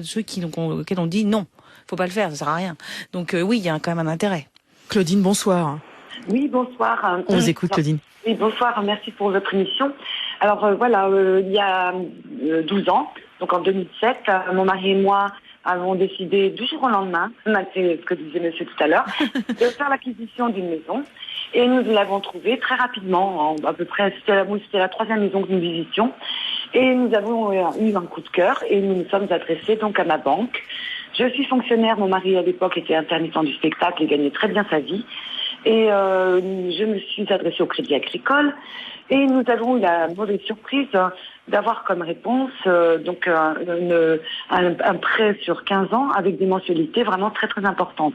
de ceux auxquels on dit non, faut pas le faire, ça sert à rien. Donc oui, il y a quand même un intérêt. Claudine, bonsoir. Oui, bonsoir. On vous écoute, Claudine. Oui, bonsoir, merci pour votre émission. Alors il y a 12 ans, donc en 2007, mon mari et moi avons décidé du jour au lendemain, c'est ce que disait monsieur tout à l'heure, de faire l'acquisition d'une maison. Et nous l'avons trouvée très rapidement, à peu près, c'était la troisième maison que nous visitions. Et nous avons eu un coup de cœur et nous nous sommes adressés donc à ma banque. Je suis fonctionnaire, mon mari à l'époque était intermittent du spectacle et gagnait très bien sa vie. Et je me suis adressée au Crédit Agricole et nous avons eu la mauvaise surprise d'avoir comme réponse un prêt sur 15 ans avec des mensualités vraiment très très importantes.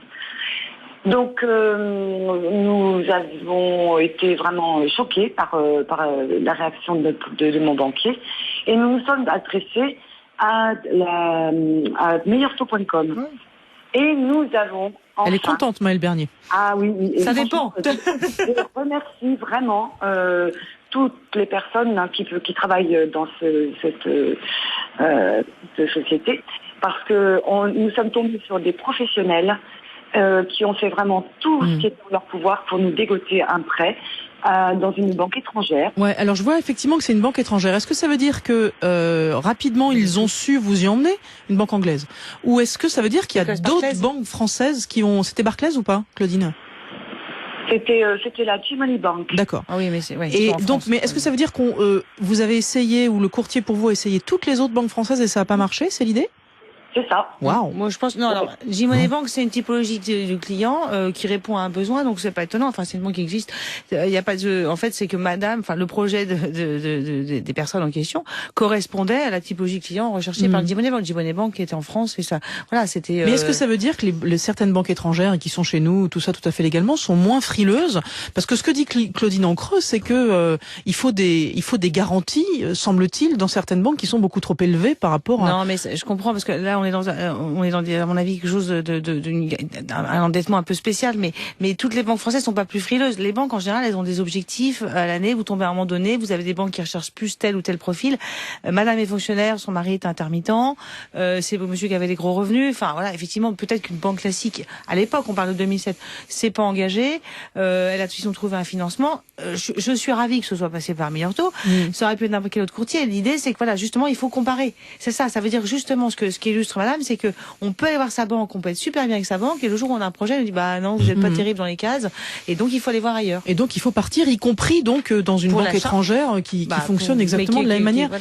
Donc nous avons été vraiment choqués par la réaction de mon banquier et nous nous sommes adressés à meilleurtaux.com. Et nous avons enfin... Elle est contente, Maëlle Bernier. Ah oui, oui. Ça dépend. Je remercie vraiment toutes les personnes qui travaillent dans cette société, parce que nous sommes tombés sur des professionnels qui ont fait vraiment tout ce qui est dans leur pouvoir pour nous dégoter un prêt dans une banque étrangère. Ouais, alors je vois effectivement que c'est une banque étrangère. Est-ce que ça veut dire que rapidement ils ont su vous y emmener, une banque anglaise, ou est-ce que ça veut dire qu'il y a d'autres banques françaises qui ont... C'était Barclays ou pas, Claudine? C'était la G-Money Bank. D'accord. Ah oui, mais et donc, mais est-ce que ça veut dire vous avez essayé, ou le courtier pour vous a essayé toutes les autres banques françaises et ça n'a pas marché, c'est l'idée? C'est ça. Waouh. Moi, je pense non. Alors, J-Money Bank, c'est une typologie du client qui répond à un besoin, donc c'est pas étonnant. Enfin, c'est une banque qui existe. Il y a pas de. En fait, c'est que le projet des personnes en question correspondait à la typologie client recherchée par le J-Money Bank. J-Money Bank qui était en France et ça. Voilà, c'était. Mais est-ce que ça veut dire que certaines banques étrangères et qui sont chez nous, tout ça, tout à fait légalement, sont moins frileuses? Parce que ce que dit Claudine en creux, c'est que il faut des garanties, semble-t-il, dans certaines banques qui sont beaucoup trop élevées par rapport à. Non, mais je comprends parce que là, on est dans à mon avis quelque chose un endettement un peu spécial, mais toutes les banques françaises sont pas plus frileuses. Les banques en général, elles ont des objectifs à l'année. Vous tombez à un moment donné, vous avez des banques qui recherchent plus tel ou tel profil. Madame est fonctionnaire, son mari est intermittent. C'est monsieur qui avait des gros revenus. Enfin voilà, effectivement, peut-être qu'une banque classique à l'époque, on parle de 2007, c'est pas engagé. Elle a tout trouvé un financement. Je suis ravie que ce soit passé par Meilleur Taux. Ça aurait pu être n'importe quel autre courtier. L'idée, c'est que voilà, justement, il faut comparer. C'est ça. Ça veut dire justement ce qui illustre Madame, c'est que on peut aller voir sa banque, on peut être super bien avec sa banque, et le jour où on a un projet, on dit bah non, vous n'êtes pas terrible dans les cases, et donc il faut aller voir ailleurs. Et donc il faut partir, y compris donc dans une banque étrangère qui fonctionne exactement de la même manière.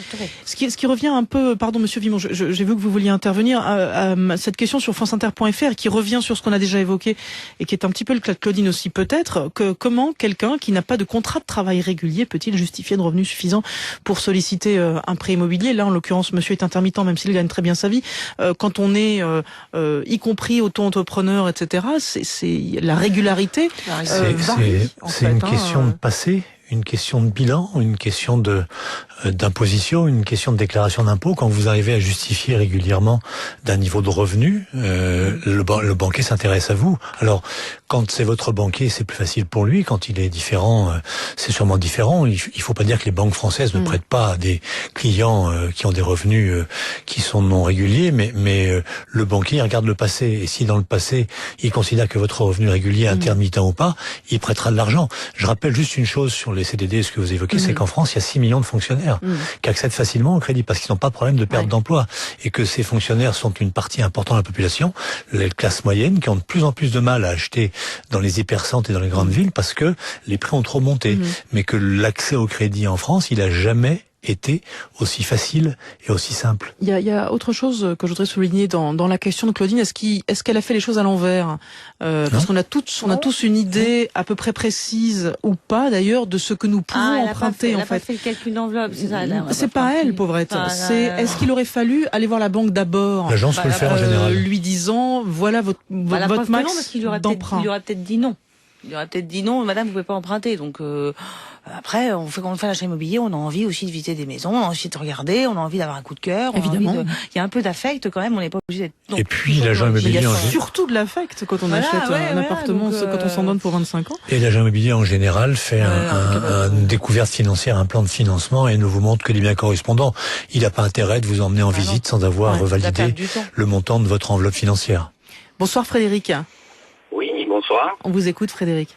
Ce qui revient un peu, pardon Monsieur Vimon, j'ai vu que vous vouliez intervenir à cette question sur franceinter.fr qui revient sur ce qu'on a déjà évoqué et qui est un petit peu le cas de Claudine aussi peut-être, que comment quelqu'un qui n'a pas de contrat de travail régulier peut-il justifier de revenus suffisants pour solliciter un prêt immobilier? Là en l'occurrence monsieur est intermittent même s'il gagne très bien sa vie. Quand on est y compris auto-entrepreneur, etc., c'est la régularité. C'est une question de passé, une question de bilan, une question d'imposition, une question de déclaration d'impôt. Quand vous arrivez à justifier régulièrement d'un niveau de revenu, le banquier s'intéresse à vous. Alors, quand c'est votre banquier, c'est plus facile pour lui. Quand il est différent, c'est sûrement différent. Il faut pas dire que les banques françaises ne prêtent pas à des clients qui ont des revenus qui sont non réguliers, mais le banquier regarde le passé. Et si dans le passé, il considère que votre revenu régulier, intermittent ou pas, il prêtera de l'argent. Je rappelle juste une chose sur les CDD, ce que vous évoquez, c'est qu'en France, il y a 6 millions de fonctionnaires qui accèdent facilement au crédit parce qu'ils n'ont pas de problème de perte d'emploi et que ces fonctionnaires sont une partie importante de la population, les classes moyennes, qui ont de plus en plus de mal à acheter dans les hypercentres et dans les grandes villes parce que les prix ont trop monté. Mais que l'accès au crédit en France, il a jamais été aussi facile et aussi simple. Il y a autre chose que je voudrais souligner dans la question de Claudine. Est-ce qu'elle a fait les choses à l'envers? Parce qu'on a tous une idée à peu près précise ou pas d'ailleurs de ce que nous pouvons emprunter elle en a pas fait le calcul d'enveloppe, c'est ça. C'est pas elle, pauvrette. Est-ce qu'il aurait fallu aller voir la banque d'abord? L'agence peut le faire en général. Lui disant voilà votre max d'emprunt. Il aurait peut-être dit non. Il aurait peut-être dit non, madame, vous pouvez pas emprunter. Donc, Après, quand on fait l'achat immobilier, on a envie aussi de visiter des maisons, on a envie de regarder, on a envie d'avoir un coup de cœur. Évidemment. Il y a un peu d'affect quand même, on n'est pas obligé d'être... Et puis l'agent immobilier... Il y a surtout de l'affect quand on achète un appartement, quand on s'en donne pour 25 ans. Et l'agent immobilier en général fait une découverte financière, un plan de financement et ne vous montre que les biens correspondants. Il n'a pas intérêt de vous emmener en visite sans avoir revalidé le montant de votre enveloppe financière. Bonsoir Frédéric. Oui, bonsoir. On vous écoute Frédéric.